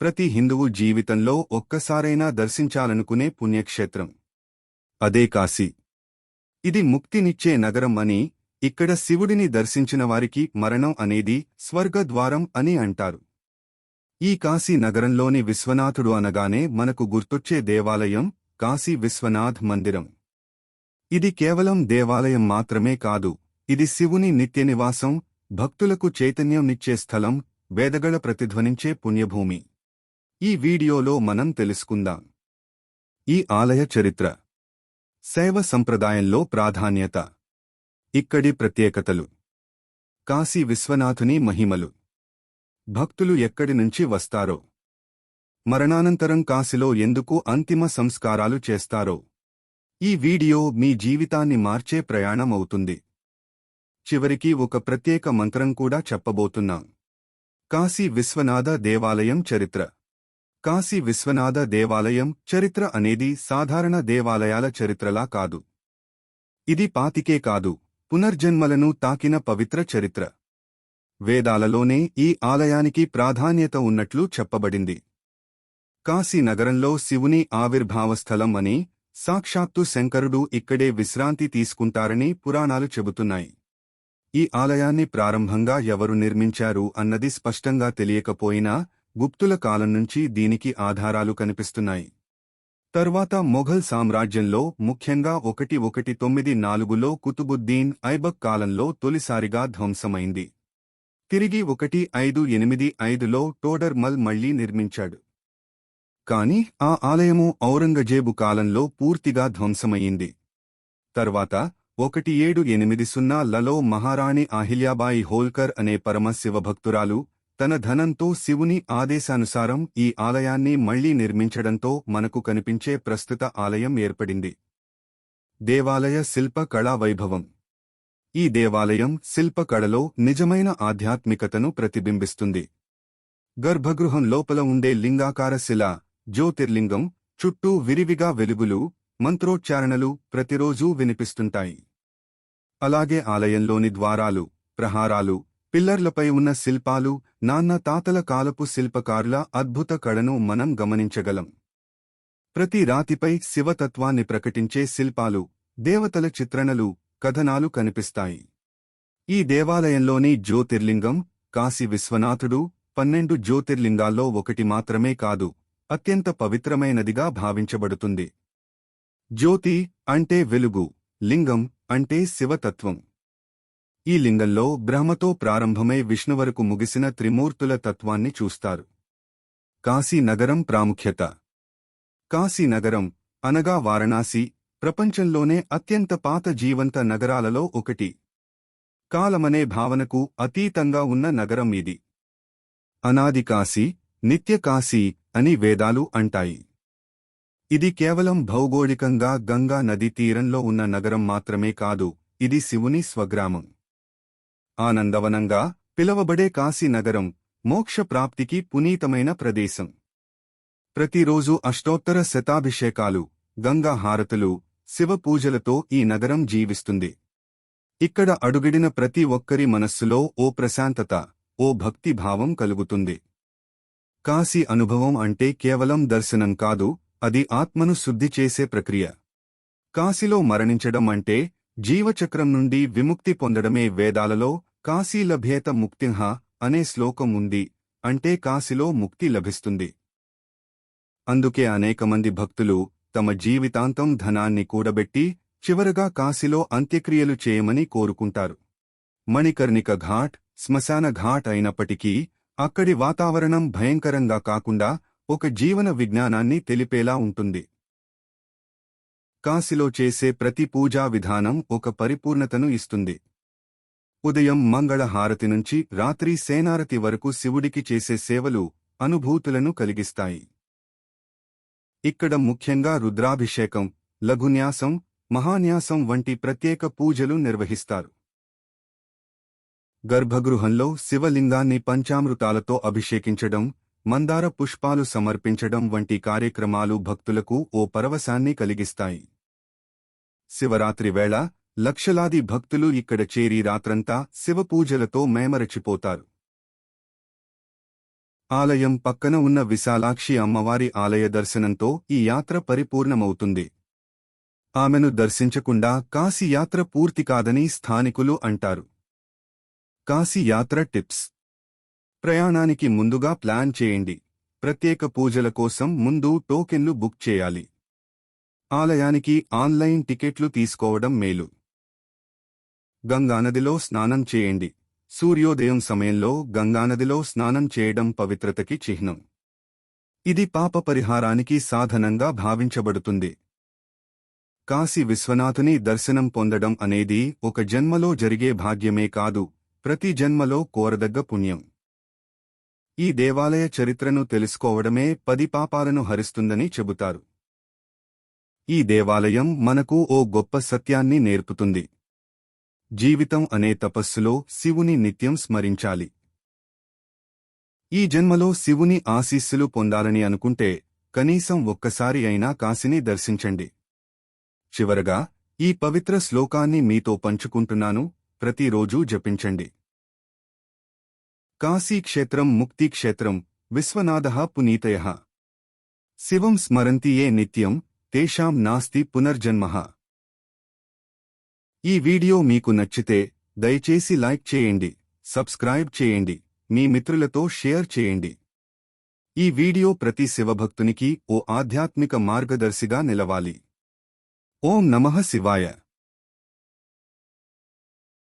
ప్రతి హిందువు జీవితంలో ఒక్కసారైనా దర్శించాలనుకునే పుణ్యక్షేత్రం. అదే కాశీ. ఇది ముక్తినిచ్చే నగరం అని, ఇక్కడ శివుడిని దర్శించిన వారికి మరణం అనేది స్వర్గద్వారం అని అంటారు. ఈ కాశీ నగరంలోని విశ్వనాథుడు అనగానే మనకు గుర్తొచ్చే దేవాలయం కాశీ విశ్వనాథ్ మందిరం. ఇది కేవలం దేవాలయం మాత్రమే కాదు, ఇది శివుని నిత్యనివాసం, భక్తులకు చైతన్యంనిచ్చే స్థలం, వేదగళ ప్రతిధ్వనించే పుణ్యభూమి. ఈ వీడియోలో మనం తెలుసుకుందాం ఈ ఆలయ చరిత్ర, శైవ సంప్రదాయంలో ప్రాధాన్యత, ఇక్కడి ప్రత్యేకతలు, కాశీ విశ్వనాథుని మహిమలు, భక్తులు ఎక్కడి నుంచి వస్తారో, మరణానంతరం కాశీలో ఎందుకు అంతిమ సంస్కారాలు చేస్తారో. ఈ వీడియో మీ జీవితాన్ని మార్చే ప్రయాణం అవుతుంది. చివరికి ఒక ప్రత్యేక మంత్రం కూడా చెప్పబోతున్నాం. కాశీ విశ్వనాథ దేవాలయం చరిత్ర. కాశీ విశ్వనాథ దేవాలయం చరిత్ర అనేది సాధారణ దేవాలయాల చరిత్రలా కాదు. ఇది పాతికే కాదు, పునర్జన్మలను తాకిన పవిత్ర చరిత్ర. వేదాలలోనే ఈ ఆలయానికి ప్రాధాన్యత ఉన్నట్లు చెప్పబడింది. కాశీ నగరంలో శివుని ఆవిర్భావస్థలం అని, సాక్షాత్తు శంకరుడు ఇక్కడే విశ్రాంతి తీసుకుంటారని పురాణాలు చెబుతున్నాయి. ఈ ఆలయాన్ని ప్రారంభంగా ఎవరు నిర్మించారు అన్నది స్పష్టంగా తెలియకపోయినా గుప్తుల కాలం నుంచి దీనికి ఆధారాలు కనిపిస్తున్నాయి. తర్వాత మొఘల్ సామ్రాజ్యంలో, ముఖ్యంగా 1194లో కుతుబుద్దీన్ ఐబక్ కాలంలో తొలిసారిగా ధ్వంసమైంది. తిరిగి 1585లో టోడర్ మల్ మళ్లీ నిర్మించాడు. కాని ఆ ఆలయము ఔరంగజేబు కాలంలో పూర్తిగా ధ్వంసమయ్యింది. తర్వాత 1780లలో మహారాణి అహిల్యాబాయి హోల్కర్ అనే పరమ శివభక్తురాలు తన ధనంతో శివుని ఆదేశానుసారం ఈ ఆలయాన్ని మళ్లీ నిర్మించడంతో మనకు కనిపించే ప్రస్తుత ఆలయం ఏర్పడింది. దేవాలయ శిల్ప కళా వైభవం. ఈ దేవాలయం శిల్పకళలో నిజమైన ఆధ్యాత్మికతను ప్రతిబింబిస్తుంది. గర్భగృహం లోపల ఉండే లింగాకార శిల, జ్యోతిర్లింగం చుట్టూ విరివిగా వెలుగులు, మంత్రోచ్చారణలు ప్రతిరోజూ వినిపిస్తుంటాయి. అలాగే ఆలయంలోని ద్వారాలు, ప్రహారాలు, పిల్లర్లపై ఉన్న శిల్పాలు నాన్న తాతల కాలపు శిల్పకారుల అద్భుత కళను మనం గమనించగలం. ప్రతి రాతిపై శివతత్వాన్ని ప్రకటించే శిల్పాలు, దేవతల చిత్రణలు, కథనాలు కనిపిస్తాయి. ఈ దేవాలయంలోని జ్యోతిర్లింగం కాశీ విశ్వనాథుడు 12 జ్యోతిర్లింగాల్లో ఒకటి మాత్రమే కాదు, అత్యంత పవిత్రమైనదిగా భావించబడుతుంది. జ్యోతి అంటే వెలుగు, లింగం అంటే శివతత్వం. ఈ లింగంలో బ్రహ్మతో ప్రారంభమై విష్ణు వరకు ముగిసిన త్రిమూర్తుల తత్వాన్ని చూస్తారు. కాశీ నగరం ప్రాముఖ్యత. కాశీ నగరం అనగా వారణాసి ప్రపంచంలోనే అత్యంత పాత జీవంత నగరాలలో ఒకటి. కాలమనే భావనకు అతీతంగా ఉన్న నగరం ఇది. అనాది కాశీ, నిత్య కాశీ అని వేదాలు అంటాయి. ఇది కేవలం భౌగోళికంగా గంగా నదీ తీరంలో ఉన్న నగరం మాత్రమే కాదు, ఇది శివుని స్వగ్రామం. ఆనందవనంగా పిలవబడే కాశీ నగరం మోక్ష ప్రాప్తికి పునీతమైన ప్రదేశం. ప్రతిరోజు అష్టోత్తర శతాభిషేకాలు, గంగా హారతులు, శివపూజలతో ఈ నగరం జీవిస్తుంది. ఇక్కడ అడుగిడిన ప్రతి ఒక్కరి మనస్సులో ఓ ప్రశాంతత, ఓ భక్తిభావం కలుగుతుంది. కాశీ అనుభవం అంటే కేవలం దర్శనం కాదు, అది ఆత్మను శుద్ధి చేసే ప్రక్రియ. కాశీలో మరణించడం అంటే జీవచక్రం నుండి విముక్తి పొందడమే. వేదాలలో కాశీ లభ్యేత ముక్తిః అనే శ్లోకం ఉంది, అంటే కాశీలో ముక్తి లభిస్తుంది. అందుకే అనేకమంది భక్తులు తమ జీవితాంతం ధనాన్ని కూడబెట్టి చివరగా కాశీలో అంత్యక్రియలు చేయమని కోరుకుంటారు. మణికర్ణిక ఘాట్ శ్మశాన ఘాట్ అయినప్పటికీ అక్కడి వాతావరణం భయంకరంగా కాకుండా ఒక జీవన విజ్ఞానాన్ని తెలిపేలా ఉంటుంది. కాశీలో చేసే ప్రతి పూజా విధానం ఒక పరిపూర్ణతను ఇస్తుంది. ఉదయం మంగళ హారతి నుంచి రాత్రి సేనారతి వరకు శివుడికి చేసే సేవలు అనుభూతులను కలిగిస్తాయి. ఇక్కడ ముఖ్యంగా రుద్రాభిషేకం, లఘున్యాసం, మహాన్యాసం వంటి ప్రత్యేక పూజలు నిర్వహిస్తారు. గర్భగృహంలో శివలింగాన్ని పంచామృతాలతో అభిషేకించడం, మందార పుష్పాలు సమర్పించడం వంటి కార్యక్రమాలు భక్తులకు ఓ పరవశాన్ని కలిగిస్తాయి. శివరాత్రి వేళ లక్షలాది భక్తులు ఇక్కడ చేరి రాత్రంతా శివపూజలతో మేమరచిపోతారు. ఆలయం పక్కన ఉన్న విశాలాక్షి అమ్మవారి ఆలయ దర్శనంతో ఈ యాత్ర పరిపూర్ణమవుతుంది. ఆమెను దర్శించకుండా కాశీ యాత్ర పూర్తి కాదని స్థానికులు అంటారు. కాశీ యాత్ర టిప్స్: ప్రయాణానికి ముందుగా ప్లాన్ చేయండి. ప్రత్యేక పూజల కోసం ముందు టోకెన్లు బుక్ చేయాలి. ఆలయానికి ఆన్లైన్ టికెట్లు తీసుకోవడం మేలు. గంగానదిలో స్నానం చేయండి. సూర్యోదయం సమయంలో గంగానదిలో స్నానం చేయడం పవిత్రతకి చిహ్నం. ఇది పాప పరిహారానికి సాధనంగా భావించబడుతుంది. కాశీ విశ్వనాథుని దర్శనం పొందడం అనేది ఒక జన్మలో జరిగే భాగ్యమే కాదు, ప్రతి జన్మలో కోరదగ్గ పుణ్యం. ఈ దేవాలయ చరిత్రను తెలుసుకోవడమే 10 పాపాలను హరిస్తుందని చెబుతారు. ఈ దేవాలయం మనకు ఓ గొప్ప సత్యాన్ని నేర్పుతుంది. జీవితం అనే తపస్సులో శివుని నిత్యం స్మరించాలి. ఈ జన్మలో శివుని ఆశీస్సులు పొందాలని అనుకుంటే కనీసం ఒక్కసారి అయినా కాశీని దర్శించండి. చివరగా ఈ పవిత్ర శ్లోకాన్ని మీతో పంచుకుంటున్నాను, ప్రతిరోజూ జపించండి. కాశీక్షేత్రం ముక్తిక్షేత్రం విశ్వనాథః పునీతయః శివం స్మరంతి యే నిత్యం తేషాం నాస్తి పునర్జన్మః. ఈ వీడియో మీకు నచ్చితే దయచేసి లైక్ చేయండి, సబ్స్క్రైబ్ చేయండి, మీ మిత్రులతో షేర్ చేయండి. ఈ వీడియో ప్రతి శివభక్తునికి ఓ ఆధ్యాత్మిక మార్గదర్శిగా నిలవాలి. ఓం నమః శివాయ.